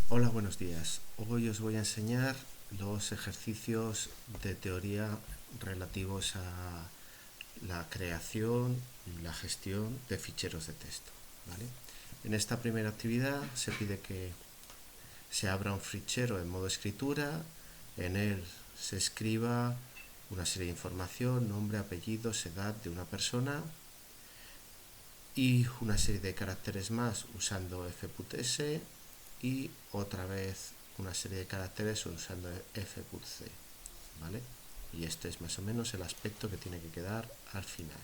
Hola, buenos días. Hoy os voy a enseñar los ejercicios de teoría relativos a la creación y la gestión de ficheros de texto, ¿vale? En esta primera actividad se pide que se abra un fichero en modo escritura, en él se escriba una serie de información, nombre, apellidos, edad de una persona y una serie de caracteres más usando fputS y otra vez una serie de caracteres usando fputc, ¿vale? Y este es más o menos el aspecto que tiene que quedar al final.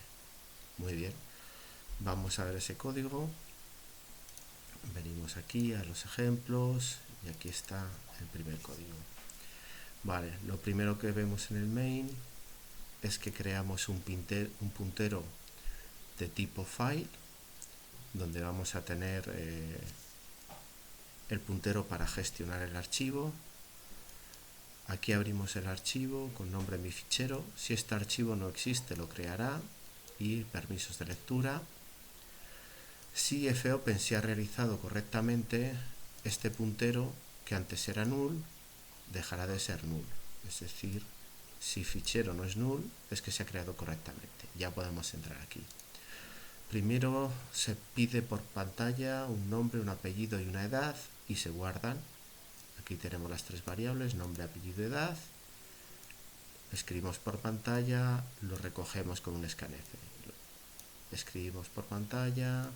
Muy bien, vamos a ver ese código. Venimos aquí a los ejemplos y aquí está el primer código. Vale, lo primero que vemos en el main es que creamos un puntero de tipo file, donde vamos a tener el puntero para gestionar el archivo. Aquí abrimos el archivo con nombre de mi fichero. Si este archivo no existe, lo creará. Y permisos de lectura. Si fopen se ha realizado correctamente, este puntero, que antes era null, dejará de ser null. Es decir, si fichero no es null, es que se ha creado correctamente. Ya podemos entrar aquí. Primero se pide por pantalla un nombre, un apellido y una edad y se guardan. Aquí tenemos las tres variables, nombre, apellido, edad. Escribimos por pantalla, lo recogemos con un scanf. Escribimos por pantalla,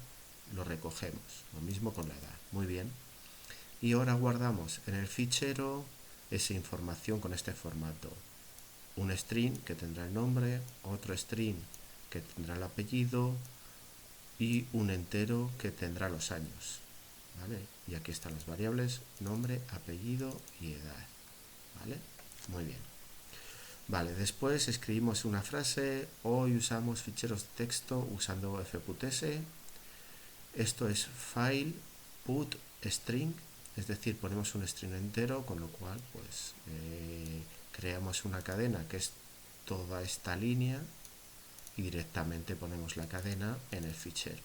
lo recogemos. Lo mismo con la edad. Muy bien. Y ahora guardamos en el fichero esa información con este formato. Un string que tendrá el nombre, otro string que tendrá el apellido y un entero que tendrá los años. ¿Vale? Y aquí están las variables, nombre, apellido y edad. ¿Vale? Muy bien. Vale, después escribimos una frase. Hoy usamos ficheros de texto usando fputS. Esto es file put string, es decir, ponemos un string entero, con lo cual pues creamos una cadena que es toda esta línea y directamente ponemos la cadena en el fichero.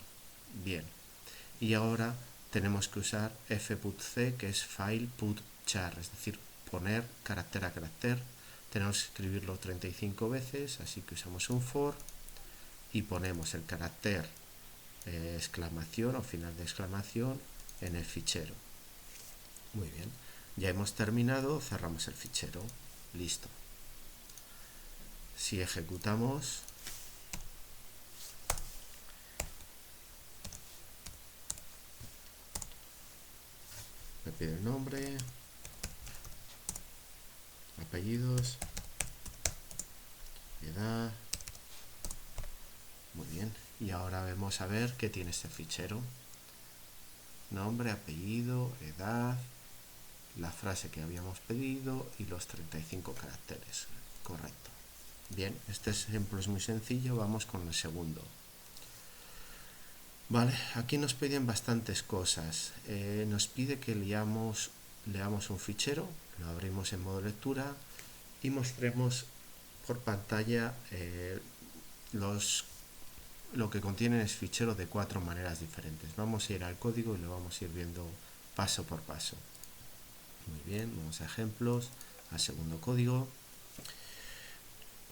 Bien, y ahora tenemos que usar fputc, que es file put char, es decir, poner carácter a carácter. Tenemos que escribirlo 35 veces, así que usamos un for y ponemos el carácter exclamación o final de exclamación en el fichero. Muy bien, ya hemos terminado, cerramos el fichero. Listo. Si ejecutamos, me pide el nombre, apellidos, edad. Muy bien, y ahora vamos a ver qué tiene este fichero. Nombre, apellido, edad, la frase que habíamos pedido y los 35 caracteres. Correcto. Bien, este ejemplo es muy sencillo, vamos con el segundo. Vale, aquí nos piden bastantes cosas. Nos pide que leamos un fichero, lo abrimos en modo lectura y mostremos por pantalla lo que contiene el fichero de 4 maneras diferentes. Vamos a ir al código y lo vamos a ir viendo paso por paso. Muy bien, vamos a ejemplos, al segundo código.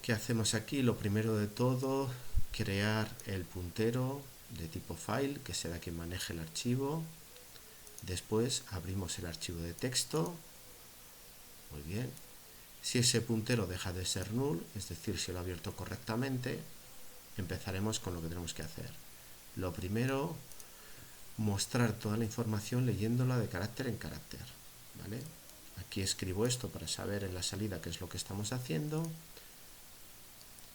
¿Qué hacemos aquí? Lo primero de todo, crear el puntero de tipo file, que será quien maneje el archivo. Después abrimos el archivo de texto. Muy bien. Si ese puntero deja de ser null, es decir, si lo ha abierto correctamente, empezaremos con lo que tenemos que hacer. Lo primero, mostrar toda la información leyéndola de carácter en carácter. ¿Vale? Aquí escribo esto para saber en la salida qué es lo que estamos haciendo.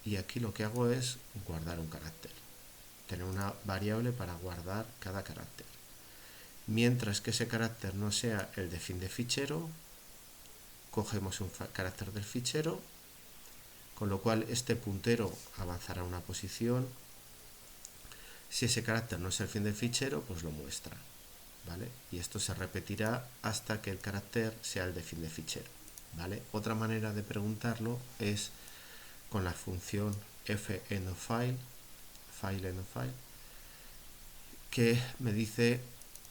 Y aquí lo que hago es guardar un carácter. Tener una variable para guardar cada carácter. Mientras que ese carácter no sea el de fin de fichero, cogemos un carácter del fichero, con lo cual este puntero avanzará una posición. Si ese carácter no es el fin del fichero, pues lo muestra, ¿vale? Y esto se repetirá hasta que el carácter sea el de fin de fichero, ¿vale? Otra manera de preguntarlo es con la función fEndOfFile, que me dice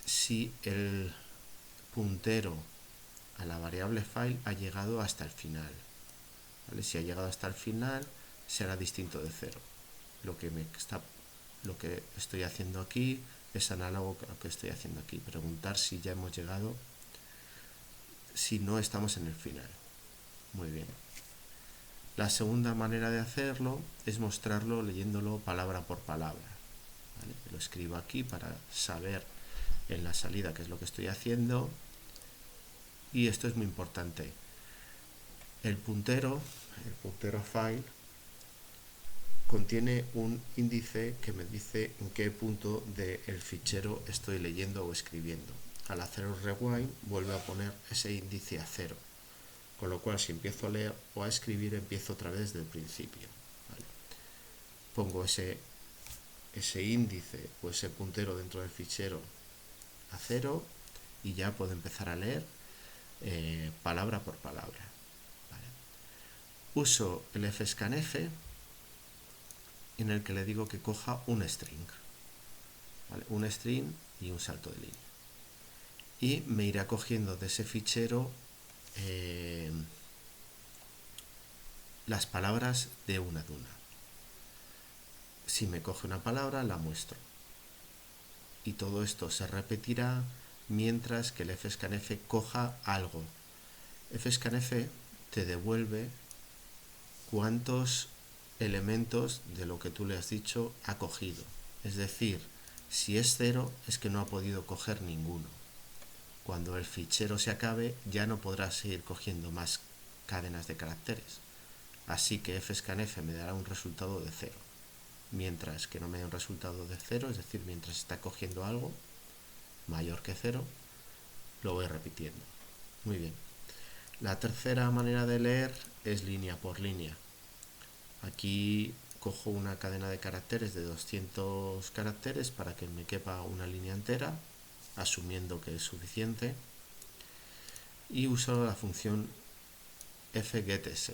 si el puntero a la variable file ha llegado hasta el final, ¿vale? Si ha llegado hasta el final será distinto de 0. Lo que estoy haciendo aquí es análogo a lo que estoy haciendo aquí, preguntar si ya hemos llegado, si no estamos en el final. Muy bien. La segunda manera de hacerlo es mostrarlo leyéndolo palabra por palabra, ¿vale? Lo escribo aquí para saber en la salida qué es lo que estoy haciendo, y esto es muy importante. El puntero file contiene un índice que me dice en qué punto del fichero estoy leyendo o escribiendo. Al hacer un rewind vuelve a poner ese índice a 0, con lo cual si empiezo a leer o a escribir empiezo otra vez desde el principio, ¿vale? Pongo ese índice o ese puntero dentro del fichero a 0 y ya puedo empezar a leer palabra por palabra, ¿vale? Uso el fscanf en el que le digo que coja un string, ¿vale? Un string y un salto de línea, y me irá cogiendo de ese fichero las palabras de una. Si me coge una palabra la muestro, y todo esto se repetirá mientras que el fscanf coja algo. Fscanf te devuelve cuántos elementos de lo que tú le has dicho ha cogido. Es decir, si es 0 es que no ha podido coger ninguno. Cuando el fichero se acabe ya no podrá seguir cogiendo más cadenas de caracteres. Así que fscanf me dará un resultado de 0. Mientras que no me dé un resultado de 0, es decir, mientras está cogiendo algo mayor que 0, lo voy repitiendo. Muy bien. La tercera manera de leer es línea por línea. Aquí cojo una cadena de caracteres de 200 caracteres para que me quepa una línea entera, asumiendo que es suficiente, y uso la función fgetS,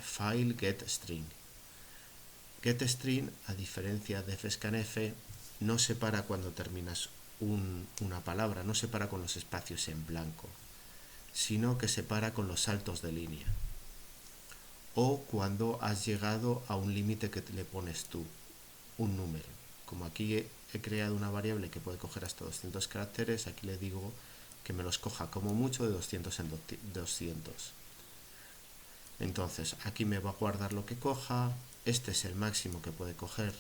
file getString. GetString, a diferencia de fscanf, no separa cuando terminas una palabra, no separa con los espacios en blanco, sino que separa con los saltos de línea, o cuando has llegado a un límite que le pones tú, un número. Como aquí he creado una variable que puede coger hasta 200 caracteres, aquí le digo que me los coja como mucho de 200 en 200. Entonces aquí me va a guardar lo que coja, este es el máximo que puede coger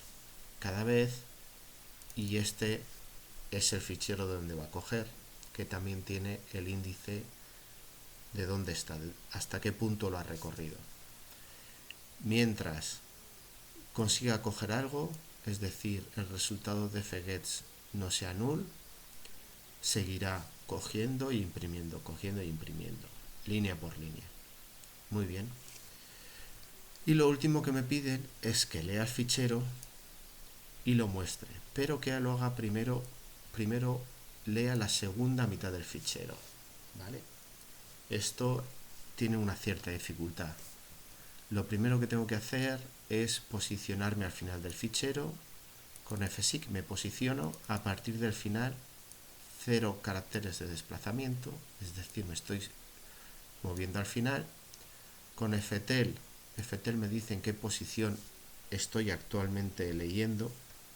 cada vez, y este es el fichero de donde va a coger, que también tiene el índice de dónde está, hasta qué punto lo ha recorrido. Mientras consiga coger algo, es decir, el resultado de fgets no sea null, seguirá cogiendo e imprimiendo, línea por línea. Muy bien. Y lo último que me piden es que lea el fichero y lo muestre, pero que lo haga primero lea la segunda mitad del fichero, ¿vale? Esto tiene una cierta dificultad. Lo primero que tengo que hacer es posicionarme al final del fichero. Con fsic me posiciono a partir del final, 0 caracteres de desplazamiento, es decir, me estoy moviendo al final. Con ftel me dice en qué posición estoy actualmente leyendo.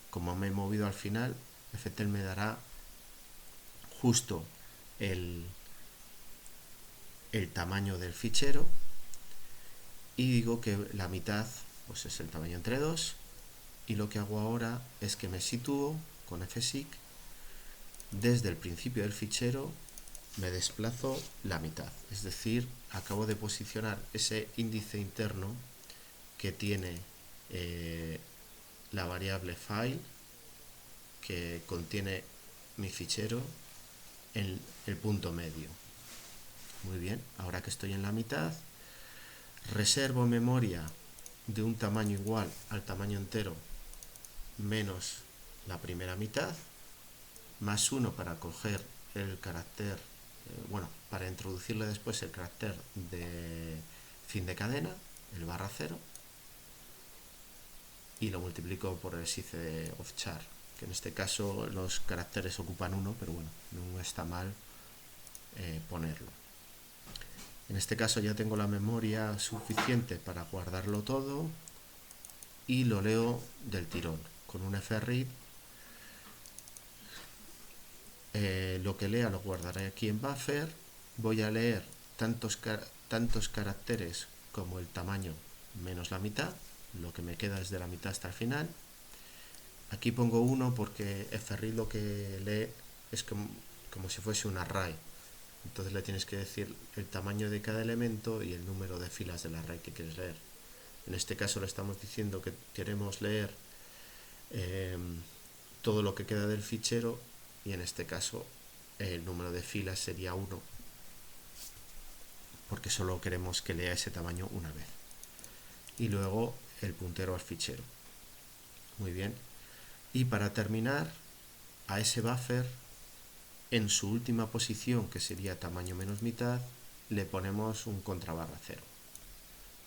Como me he movido al final, ftel me dará justo el tamaño del fichero, y digo que la mitad pues es el tamaño entre 2, y lo que hago ahora es que me sitúo con fsic desde el principio del fichero, me desplazo la mitad, es decir, acabo de posicionar ese índice interno que tiene la variable file que contiene mi fichero en el punto medio. Muy bien, ahora que estoy en la mitad, reservo memoria de un tamaño igual al tamaño entero menos la primera mitad, más 1 para coger el carácter, para introducirle después el carácter de fin de cadena, el /0, y lo multiplico por el size of char, que en este caso los caracteres ocupan 1, pero bueno, no está mal ponerlo. En este caso ya tengo la memoria suficiente para guardarlo todo y lo leo del tirón. Con un fread, lo que lea lo guardaré aquí en buffer. Voy a leer tantos caracteres como el tamaño menos la mitad, lo que me queda es de la mitad hasta el final. Aquí pongo 1 porque fread lo que lee es como si fuese un array. Entonces le tienes que decir el tamaño de cada elemento y el número de filas del array que quieres leer. En este caso le estamos diciendo que queremos leer todo lo que queda del fichero, y en este caso el número de filas sería 1, porque solo queremos que lea ese tamaño una vez. Y luego el puntero al fichero. Muy bien. Y para terminar, a ese buffer, en su última posición, que sería tamaño menos mitad, le ponemos un contrabarra 0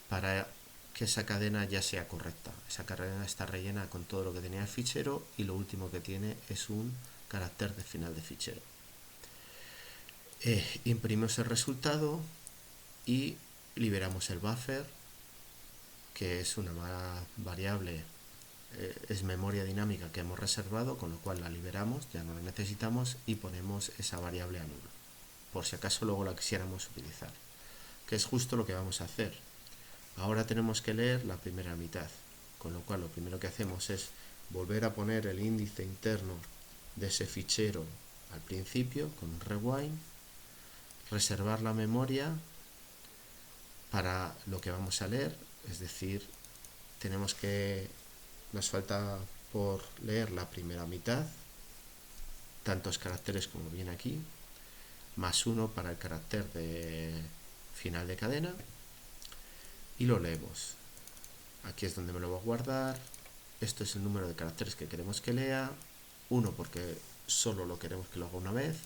para que esa cadena ya sea correcta. Esa cadena está rellena con todo lo que tenía el fichero y lo último que tiene es un carácter de final de fichero. Imprimimos el resultado y liberamos el buffer, que es una variable, es memoria dinámica que hemos reservado, con lo cual la liberamos, ya no la necesitamos, y ponemos esa variable a nulo, por si acaso luego la quisiéramos utilizar, que es justo lo que vamos a hacer. Ahora tenemos que leer la primera mitad, con lo cual lo primero que hacemos es volver a poner el índice interno de ese fichero al principio con un rewind, reservar la memoria para lo que vamos a leer, es decir, nos falta por leer la primera mitad, tantos caracteres como viene aquí, más 1 para el carácter de final de cadena, y lo leemos. Aquí es donde me lo voy a guardar. Esto es el número de caracteres que queremos que lea, 1 porque solo lo queremos que lo haga una vez,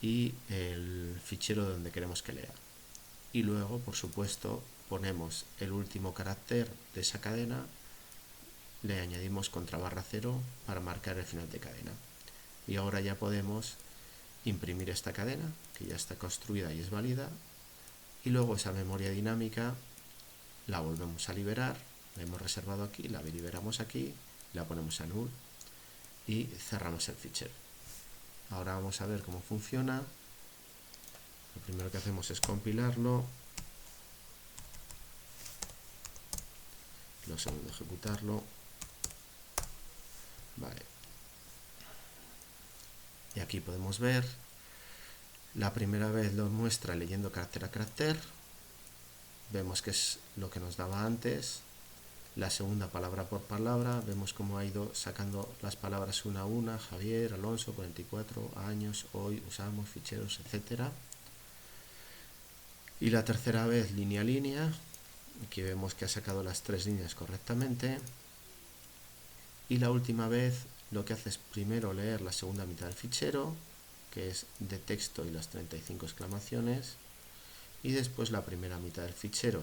y el fichero donde queremos que lea. Y luego, por supuesto, ponemos el último carácter de esa cadena, le añadimos contrabarra 0 para marcar el final de cadena. Y ahora ya podemos imprimir esta cadena, que ya está construida y es válida, y luego esa memoria dinámica la volvemos a liberar, la hemos reservado aquí, la liberamos aquí, la ponemos a null y cerramos el fichero. Ahora vamos a ver cómo funciona. Lo primero que hacemos es compilarlo, lo segundo ejecutarlo. Vale. Y aquí podemos ver, la primera vez lo muestra leyendo carácter a carácter, vemos que es lo que nos daba antes. La segunda, palabra por palabra, vemos cómo ha ido sacando las palabras una a una, Javier, Alonso, 44 años, hoy usamos ficheros, etc. Y la tercera vez, línea a línea, aquí vemos que ha sacado las 3 líneas correctamente. Y la última vez lo que hace es primero leer la segunda mitad del fichero, que es de texto y las 35 exclamaciones, y después la primera mitad del fichero,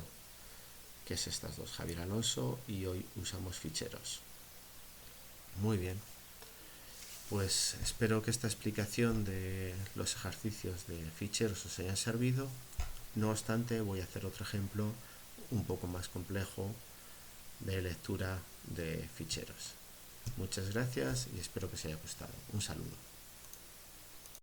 que es estas dos, Javier Alonso y hoy usamos ficheros. Muy bien, pues espero que esta explicación de los ejercicios de ficheros os haya servido. No obstante, voy a hacer otro ejemplo un poco más complejo de lectura de ficheros. Muchas gracias y espero que os haya gustado. Un saludo.